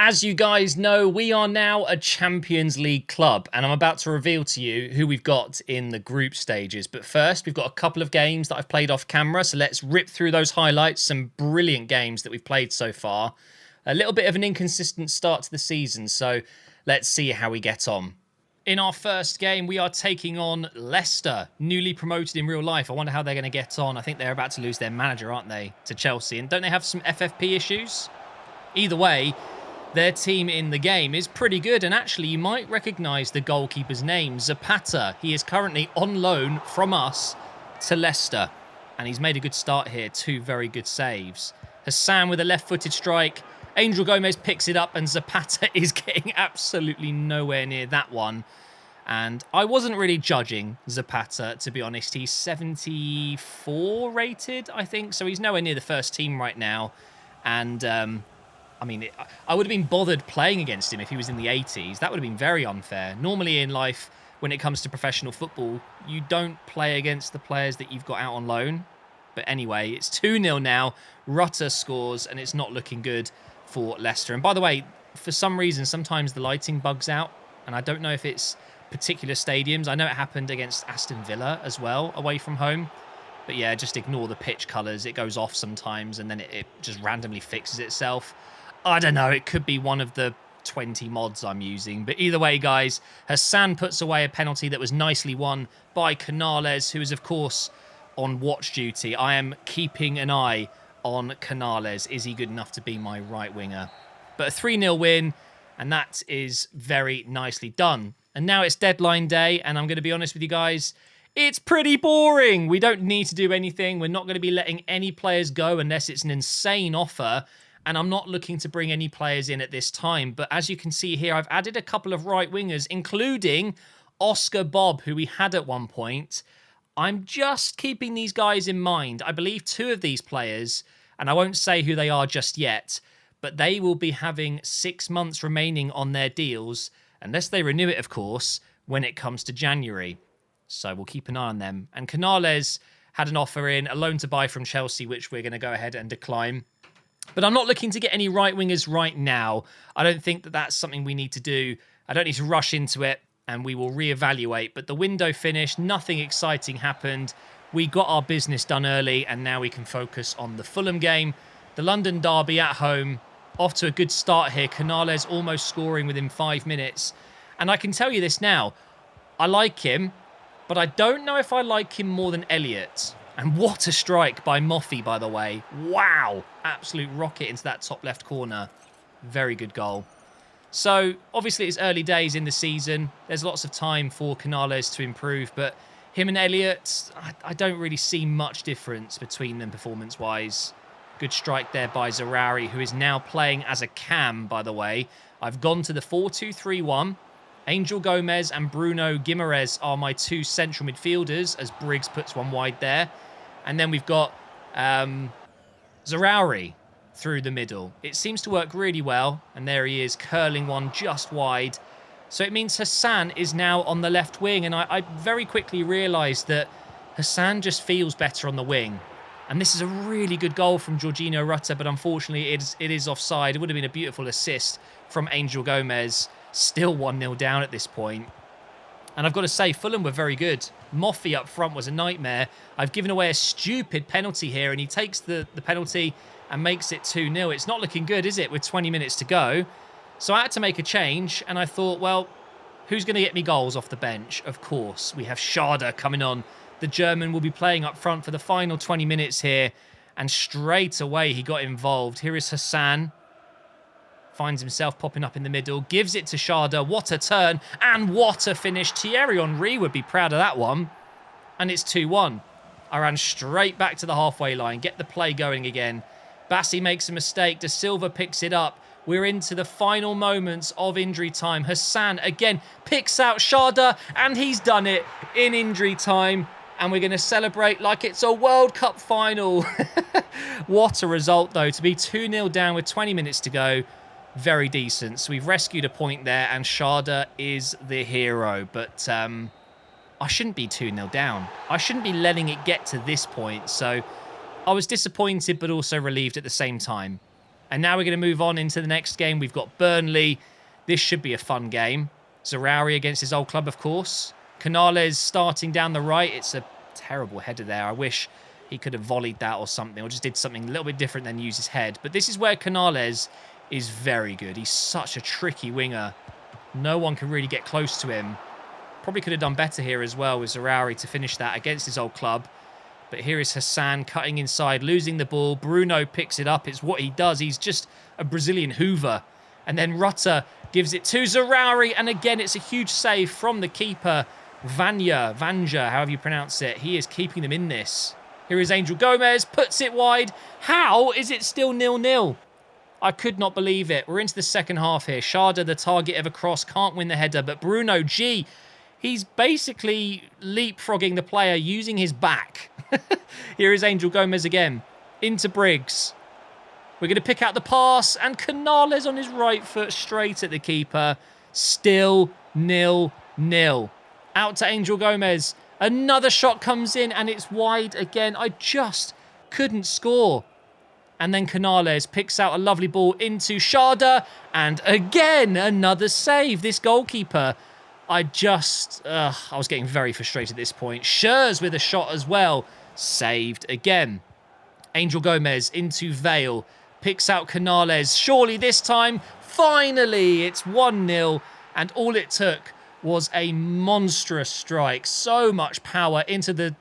As you guys know, we are now a Champions League club, and I'm about to reveal to you who we've got in the group stages. But first, we've got a couple of games that I've played off camera, so let's rip through those highlights. Some brilliant games that we've played so far. A little bit of an inconsistent start to the season, so let's see how we get on. In our first game, we are taking on Leicester, newly promoted in real life. I wonder how they're going to get on. I think they're about to lose their manager, aren't they, to Chelsea? And don't they have some FFP issues? Either way, their team in the game is pretty good, and actually you might recognise the goalkeeper's name, Zapata. He is currently on loan from us to Leicester, and he's made a good start here. 2 very good saves. Hassan with a left-footed strike. Angel Gomez picks it up, and Zapata is getting absolutely nowhere near that one. And I wasn't really judging Zapata, to be honest. He's 74 rated, I think, so he's nowhere near the first team right now. And I mean, I would have been bothered playing against him if he was in the 80s. That would have been very unfair. Normally in life, when it comes to professional football, you don't play against the players that you've got out on loan. But anyway, it's 2-0 now. Rutter scores, and it's not looking good for Leicester. And by the way, for some reason, sometimes the lighting bugs out, and I don't know if it's particular stadiums. I know it happened against Aston Villa as well, away from home. But yeah, just ignore the pitch colours. It goes off sometimes, and then it just randomly fixes itself. I don't know, it could be one of the 20 mods I'm using. But either way, guys, Hassan puts away a penalty that was nicely won by Canales, who is, of course, on watch duty. I am keeping an eye on Canales. Is he good enough to be my right winger? But a 3-0 win, and that is very nicely done. And now it's deadline day, and I'm going to be honest with you guys, it's pretty boring. We don't need to do anything. We're not going to be letting any players go unless it's an insane offer. And I'm not looking to bring any players in at this time. But as you can see here, I've added a couple of right wingers, including Oscar Bob, who we had at one point. I'm just keeping these guys in mind. I believe 2 of these players, and I won't say who they are just yet, but they will be having 6 months remaining on their deals, unless they renew it, of course, when it comes to January. So we'll keep an eye on them. And Canales had an offer in, a loan to buy from Chelsea, which we're going to go ahead and decline. But I'm not looking to get any right wingers right now. I don't think that that's something we need to do. I don't need to rush into it, and we will reevaluate. But the window finished. Nothing exciting happened. We got our business done early, and now we can focus on the Fulham game. The London derby at home. Off to a good start here. Canales almost scoring within 5 minutes. And I can tell you this now. I like him, but I don't know if I like him more than Elliott. And what a strike by Moffey, by the way. Wow. Absolute rocket into that top left corner. Very good goal. So, obviously, it's early days in the season. There's lots of time for Canales to improve. But him and Elliott, I don't really see much difference between them performance-wise. Good strike there by Zarari, who is now playing as a cam, by the way. I've gone to the 4-2-3-1. Angel Gomez and Bruno Guimaraes are my 2 central midfielders, as Briggs puts one wide there. And then we've got Zarari through the middle. It seems to work really well. And there he is, curling one just wide. So it means Hassan is now on the left wing. And I very quickly realised that Hassan just feels better on the wing. And this is a really good goal from Jorginho Rutter, but unfortunately it is offside. It would have been a beautiful assist from Angel Gomez. Still 1-0 down at this point. And I've got to say, Fulham were very good. Moffey up front was a nightmare. I've given away a stupid penalty here, and he takes the penalty and makes it 2-0. It's not looking good, is it, with 20 minutes to go? So I had to make a change, and I thought, well, who's going to get me goals off the bench? Of course, we have Schade coming on. The German will be playing up front for the final 20 minutes here, and straight away he got involved. Here is Hassan. Finds himself popping up in the middle, gives it to Schade. What a turn, and what a finish. Thierry Henry would be proud of that one. And it's 2-1. I ran straight back to the halfway line, get the play going again. Bassi makes a mistake. De Silva picks it up. We're into the final moments of injury time. Hassan again picks out Schade, and he's done it in injury time. And we're going to celebrate like it's a World Cup final. What a result, though, to be 2-0 down with 20 minutes to go. Very decent. So we've rescued a point there, and Schade is the hero. But I shouldn't be 2-0 down. I shouldn't be letting it get to this point. So I was disappointed, but also relieved at the same time. And now we're going to move on into the next game. We've got Burnley. This should be a fun game. Zarauri against his old club, of course. Canales starting down the right. It's a terrible header there. I wish he could have volleyed that or something, or just did something a little bit different than use his head. But this is where Canales is very good. He's such a tricky winger. No one can really get close to him. Probably could have done better here as well with Zarauri to finish that against his old club. But here is Hassan cutting inside, losing the ball. Bruno picks it up. It's what he does. He's just a Brazilian Hoover. And then Rutter gives it to Zarauri. And again, it's a huge save from the keeper, Vanja, however you pronounce it. He is keeping them in this. Here is Angel Gomez, puts it wide. How is it still 0-0? I could not believe it. We're into the second half here. Sharda, the target of a cross, can't win the header. But Bruno G, he's basically leapfrogging the player using his back. Here is Angel Gomez again. Into Briggs. We're going to pick out the pass. And Canales on his right foot straight at the keeper. Still 0-0. Out to Angel Gomez. Another shot comes in and it's wide again. I just couldn't score. And then Canales picks out a lovely ball into Sharda. And again, another save. This goalkeeper, I was getting very frustrated at this point. Schurz with a shot as well. Saved again. Angel Gomez into Vale. Picks out Canales. Surely this time, finally, it's 1-0. And all it took was a monstrous strike. So much power into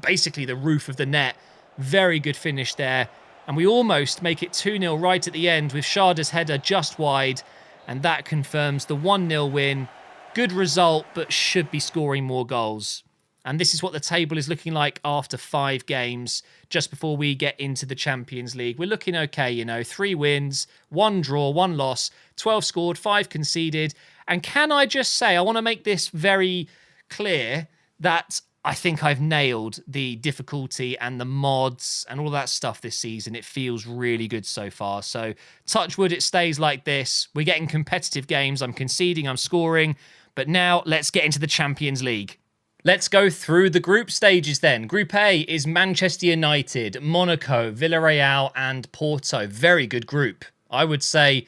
basically the roof of the net. Very good finish there. And we almost make it 2-0 right at the end with Sharda's header just wide. And that confirms the 1-0 win. Good result, but should be scoring more goals. And this is what the table is looking like after 5 games, just before we get into the Champions League. We're looking okay, 3 wins, 1 draw, 1 loss, 12 scored, 5 conceded. And can I just say, I want to make this very clear that I think I've nailed the difficulty and the mods and all that stuff this season. It feels really good so far. So touch wood, it stays like this. We're getting competitive games. I'm conceding, I'm scoring. But now let's get into the Champions League. Let's go through the group stages then. Group A is Manchester United, Monaco, Villarreal and Porto. Very good group. I would say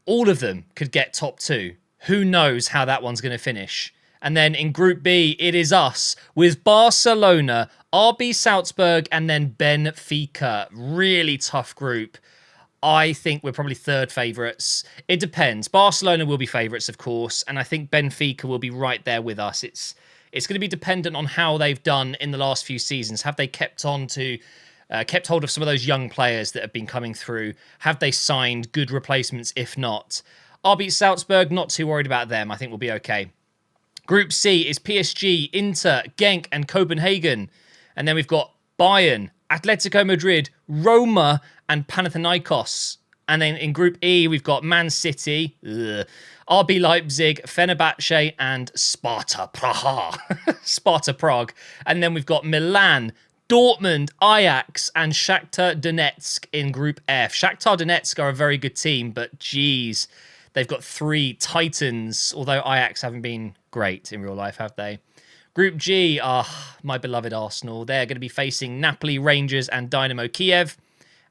all of them could get top 2. Who knows how that one's going to finish? And then in Group B, it is us with Barcelona, RB Salzburg and then Benfica. Really tough group. I think we're probably third favourites. It depends. Barcelona will be favourites, of course, and I think Benfica will be right there with us. It's going to be dependent on how they've done in the last few seasons. Have they kept hold of some of those young players that have been coming through? Have they signed good replacements? If not, RB Salzburg, not too worried about them. I think we'll be okay. Group C is PSG, Inter, Genk and Copenhagen. And then we've got Bayern, Atletico Madrid, Roma and Panathinaikos. And then in Group E, we've got Man City, RB Leipzig, Fenerbahce and Sparta Praha. Sparta Prague. And then we've got Milan, Dortmund, Ajax and Shakhtar Donetsk in Group F. Shakhtar Donetsk are a very good team, but geez, they've got 3 titans, although Ajax haven't been great in real life, have they? Group G, my beloved Arsenal. They're going to be facing Napoli, Rangers and Dynamo Kiev.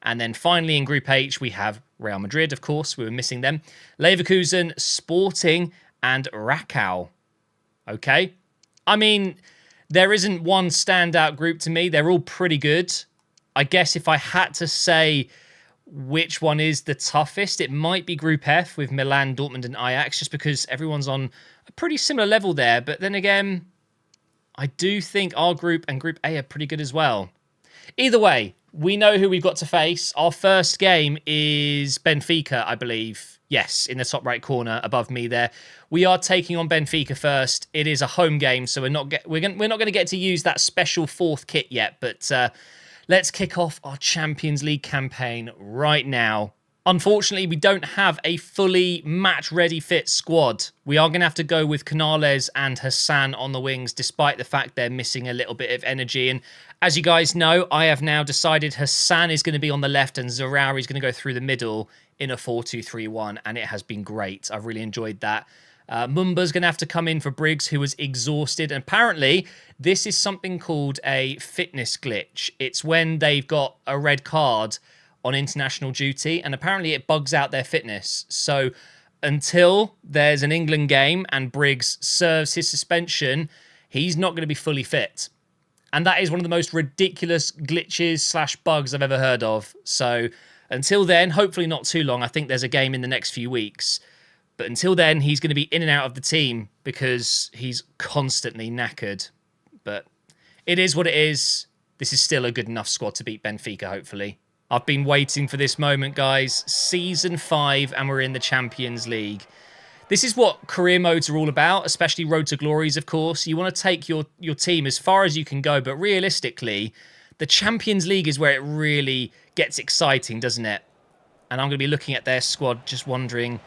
And then finally in Group H, we have Real Madrid, of course. We were missing them. Leverkusen, Sporting and Rakow. Okay. I mean, there isn't one standout group to me. They're all pretty good. I guess if I had to say which one is the toughest, it might be Group F with Milan, Dortmund and Ajax, just because everyone's on a pretty similar level there. But then again, I do think our group and Group A are pretty good as well. Either way, we know who we've got to face. Our first game is Benfica, I believe. Yes, in the top right corner above me there. We are taking on Benfica first. It is a home game, so we're not going to get to use that special 4th kit yet. But let's kick off our Champions League campaign right now. Unfortunately, we don't have a fully match-ready fit squad. We are going to have to go with Canales and Hassan on the wings, despite the fact they're missing a little bit of energy. And as you guys know, I have now decided Hassan is going to be on the left and Zarauri is going to go through the middle in a 4-2-3-1, and it has been great. I've really enjoyed that. Mumba's going to have to come in for Briggs, who was exhausted. And apparently, this is something called a fitness glitch. It's when they've got a red card on international duty, and apparently it bugs out their fitness. So until there's an England game and Briggs serves his suspension, he's not going to be fully fit. And that is one of the most ridiculous glitches / bugs I've ever heard of. So until then, hopefully not too long. I think there's a game in the next few weeks. But until then, he's going to be in and out of the team because he's constantly knackered. But it is what it is. This is still a good enough squad to beat Benfica, hopefully. I've been waiting for this moment, guys. Season 5, and we're in the Champions League. This is what career modes are all about, especially Road to Glories, of course. You want to take your team as far as you can go, but realistically, the Champions League is where it really gets exciting, doesn't it? And I'm going to be looking at their squad, just wondering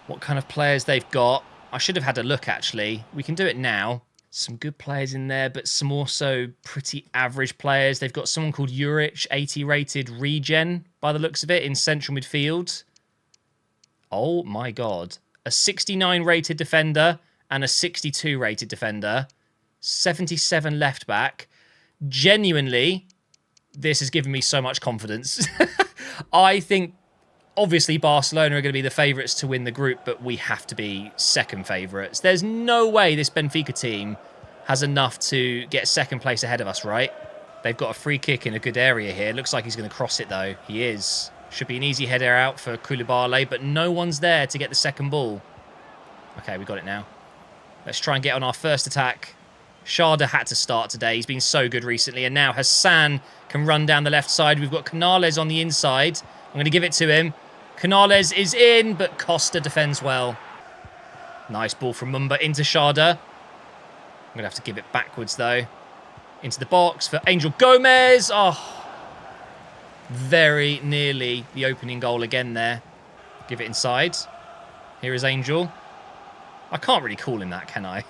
what kind of players they've got. I should have had a look, actually. We can do it now. Some good players in there, but some also pretty average players. They've got someone called Juric, 80 rated regen, by the looks of it, in central midfield. Oh, my God. A 69 rated defender and a 62 rated defender. 77 left back. Genuinely, this has given me so much confidence. I think, obviously, Barcelona are going to be the favourites to win the group, but we have to be second favourites. There's no way this Benfica team has enough to get second place ahead of us, right? They've got a free kick in a good area here. Looks like he's going to cross it, though. He is. Should be an easy header out for Koulibaly, but no one's there to get the second ball. Okay, we got it now. Let's try and get on our first attack. Sharda had to start today. He's been so good recently. And now Hassan can run down the left side. We've got Canales on the inside. I'm going to give it to him. Canales is in, but Costa defends well. Nice ball from Mumba into Sharda. I'm going to have to give it backwards, though. Into the box for Angel Gomez. Oh, very nearly the opening goal again there. Give it inside. Here is Angel. I can't really call him that, can I?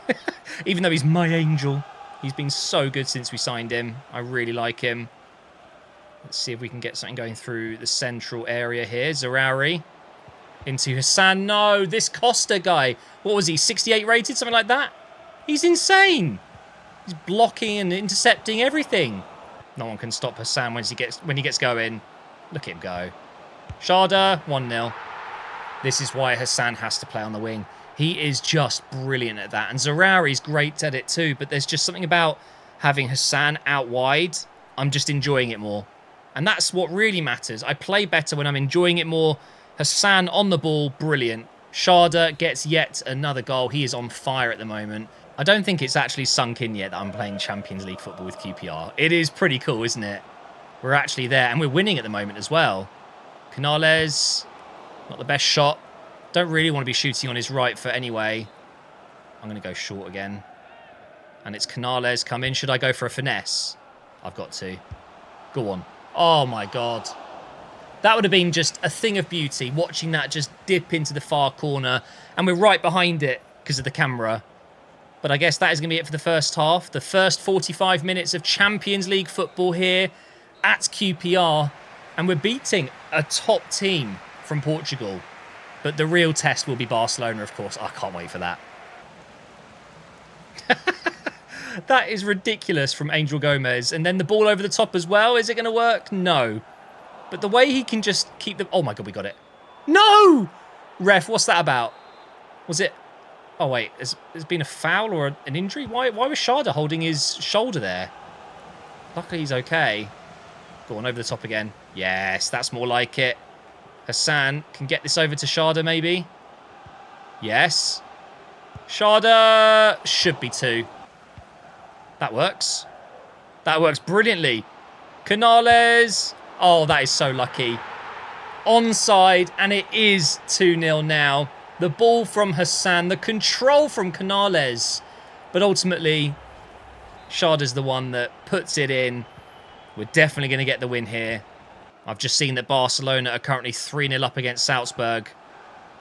Even though he's my Angel. He's been so good since we signed him. I really like him. Let's see if we can get something going through the central area here. Zarauri into Hassan. No, this Costa guy. What was he, 68 rated? Something like that? He's insane. He's blocking and intercepting everything. No one can stop Hassan when he gets going. Look at him go. Sharda, 1-0. This is why Hassan has to play on the wing. He is just brilliant at that. And Zarauri's great at it too, but there's just something about having Hassan out wide. I'm just enjoying it more. And that's what really matters. I play better when I'm enjoying it more. Hassan on the ball, brilliant. Sharda gets yet another goal. He is on fire at the moment. I don't think it's actually sunk in yet that I'm playing Champions League football with QPR. It is pretty cool, isn't it? We're actually there, and we're winning at the moment as well. Canales, not the best shot. Don't really want to be shooting on his right foot anyway. I'm going to go short again. And it's Canales come in. Should I go for a finesse? I've got to. Go on. Oh, my God. That would have been just a thing of beauty, watching that just dip into the far corner. And we're right behind it because of the camera. But I guess that is going to be it for the first half. The first 45 minutes of Champions League football here at QPR. And we're beating a top team from Portugal. But the real test will be Barcelona, of course. I can't wait for that. That is ridiculous from Angel Gomez. And then the ball over the top as well. Is it going to work? No. But the way he can just keep the... Oh, my God, we got it. No! Ref, what's that about? Was it... Oh, wait. Has been a foul or an injury? Why was Sharda holding his shoulder there? Luckily, he's okay. Go on, over the top again. Yes, that's more like it. Hassan can get this over to Sharda, maybe. Yes. Sharda should be 2. That works. That works brilliantly. Canales. Oh, that is so lucky. Onside, and it is 2-0 now. The ball from Hassan, the control from Canales. But ultimately, Sharda's the one that puts it in. We're definitely going to get the win here. I've just seen that Barcelona are currently 3-0 up against Salzburg.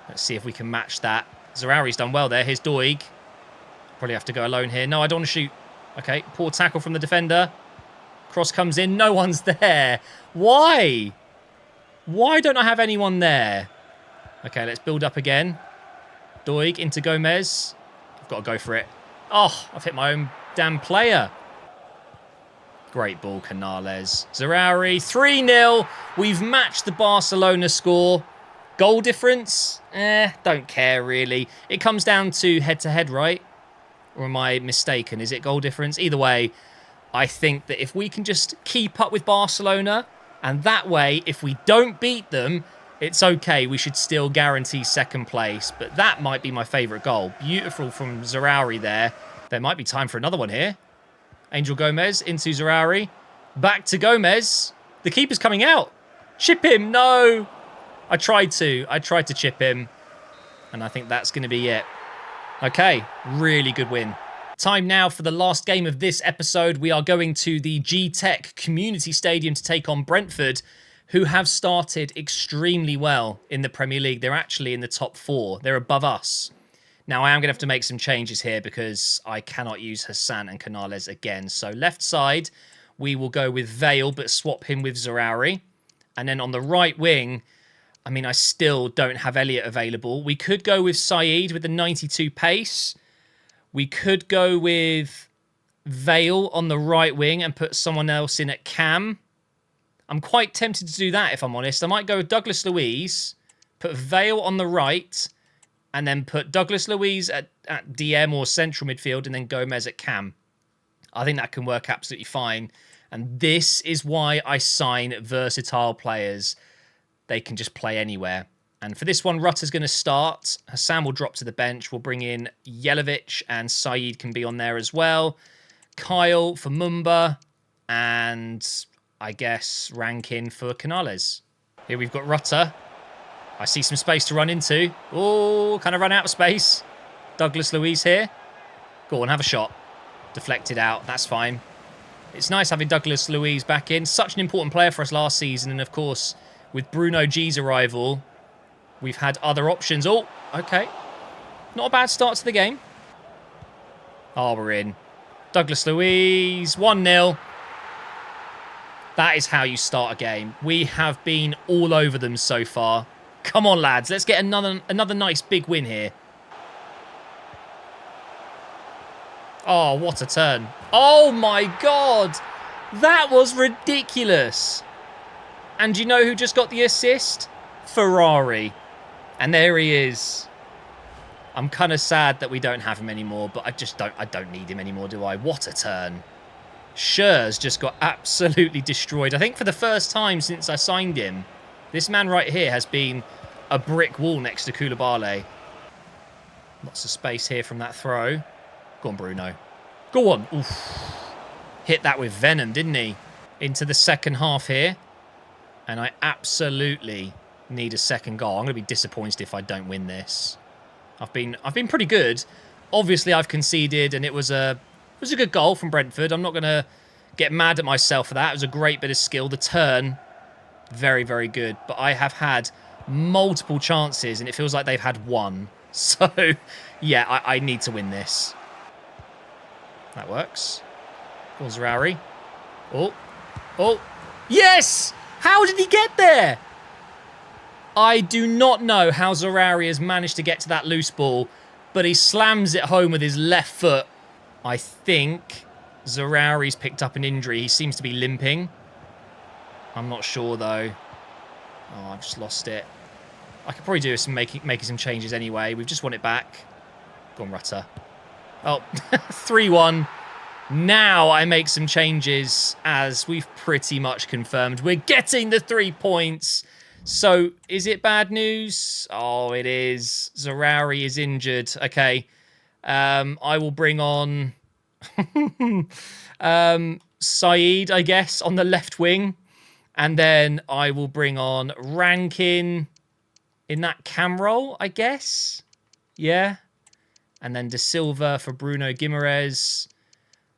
Let's see if we can match that. Zarauri's done well there. Here's Doig. Probably have to go alone here. No, I don't want to shoot. Okay, poor tackle from the defender. Cross comes in. No one's there. Why? Why don't I have anyone there? Okay, let's build up again. Doig into Gomez. I've got to go for it. Oh, I've hit my own damn player. Great ball, Canales. Zerari, 3-0. We've matched the Barcelona score. Goal difference? Don't care, really. It comes down to head-to-head, right? Or am I mistaken? Is it goal difference? Either way, I think that if we can just keep up with Barcelona, and that way, if we don't beat them, it's okay. We should still guarantee second place. But that might be my favourite goal. Beautiful from Zerari there. There might be time for another one here. Angel Gomez into Zerari. Back to Gomez. The keeper's coming out. Chip him. No. I tried to chip him. And I think that's going to be it. Okay. Really good win. Time now for the last game of this episode. We are going to the G-Tech Community Stadium to take on Brentford, who have started extremely well in the Premier League. They're actually in the top 4. They're above us. Now, I am going to have to make some changes here because I cannot use Hassan and Canales again. So left side, we will go with Vale, but swap him with Zerari. And then on the right wing, I mean, I still don't have Elliott available. We could go with Saeed with the 92 pace. We could go with Vale on the right wing and put someone else in at cam. I'm quite tempted to do that, if I'm honest. I might go with Douglas Luiz, put Vale on the right, and then put Douglas Luiz at DM or central midfield, and then Gomez at cam. I think that can work absolutely fine. And this is why I sign versatile players. They can just play anywhere. And for this one, Rutter's going to start. Hassan will drop to the bench. We'll bring in Yelovic, and Saeed can be on there as well. Kyle for Mumba, and I guess Rankin for Canales. Here we've got Rutter. I see some space to run into. Oh, kind of run out of space. Douglas Luiz here. Go on, have a shot. Deflected out. That's fine. It's nice having Douglas Luiz back in. Such an important player for us last season. And, of course, with Bruno G's arrival, we've had other options. Oh, okay. Not a bad start to the game. Oh, we're in. Douglas Luiz, 1-0. That is how you start a game. We have been all over them so far. Come on, lads. Let's get another nice big win here. Oh, what a turn. Oh, my God. That was ridiculous. And you know who just got the assist? Ferrari. And there he is. I'm kind of sad that we don't have him anymore, but I don't need him anymore, do I? What a turn. Schurz just got absolutely destroyed. I think for the first time since I signed him, this man right here has been a brick wall next to Koulibaly. Lots of space here from that throw. Go on, Bruno. Go on. Oof. Hit that with venom, didn't he? Into the second half here. And I absolutely need a second goal. I'm going to be disappointed if I don't win this. I've been pretty good. Obviously, I've conceded, and it was a good goal from Brentford. I'm not going to get mad at myself for that. It was a great bit of skill. The turn, very, very good. But I have had multiple chances, and it feels like they've had one. So, yeah, I need to win this. That works. Go on, Zerari. Oh. Yes! How did he get there? I do not know how Zerari has managed to get to that loose ball, but he slams it home with his left foot. I think Zerari's picked up an injury. He seems to be limping. I'm not sure, though. Oh, I've just lost it. I could probably do some making some changes anyway. We've just won it back. Go on, Rutter. Oh, 3-1. Now I make some changes, as we've pretty much confirmed. We're getting the 3 points. So, is it bad news? Oh, it is. Zerari is injured. Okay. I will bring on Saeed, I guess, on the left wing. And then I will bring on Rankin in that cam role, I guess. Yeah. And then De Silva for Bruno Guimaraes.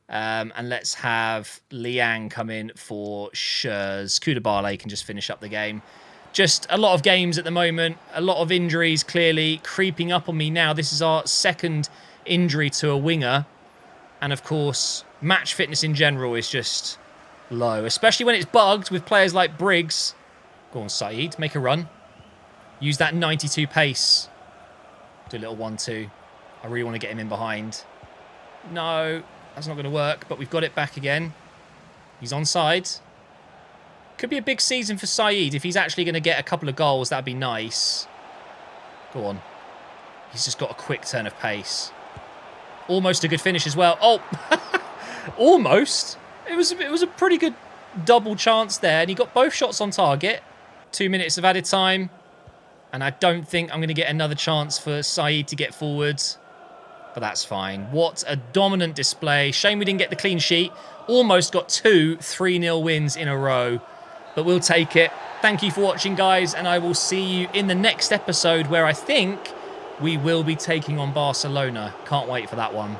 And let's have Liang come in for Schurz. Koulibaly can just finish up the game. Just a lot of games at the moment. A lot of injuries clearly creeping up on me now. This is our second injury to a winger. And of course, match fitness in general is just low. Especially when it's bugged with players like Briggs. Go on, Saeed. Make a run. Use that 92 pace. Do a little 1-2. I really want to get him in behind. No, that's not going to work. But we've got it back again. He's onside. Could be a big season for Saeed. If he's actually going to get a couple of goals, that'd be nice. Go on. He's just got a quick turn of pace. Almost a good finish as well. Oh, almost. It was a pretty good double chance there. And he got both shots on target. 2 minutes of added time. And I don't think I'm going to get another chance for Saeed to get forwards. But that's fine. What a dominant display. Shame we didn't get the clean sheet. Almost got 2 3-0 wins in a row. But we'll take it. Thank you for watching, guys. And I will see you in the next episode where I think we will be taking on Barcelona. Can't wait for that one.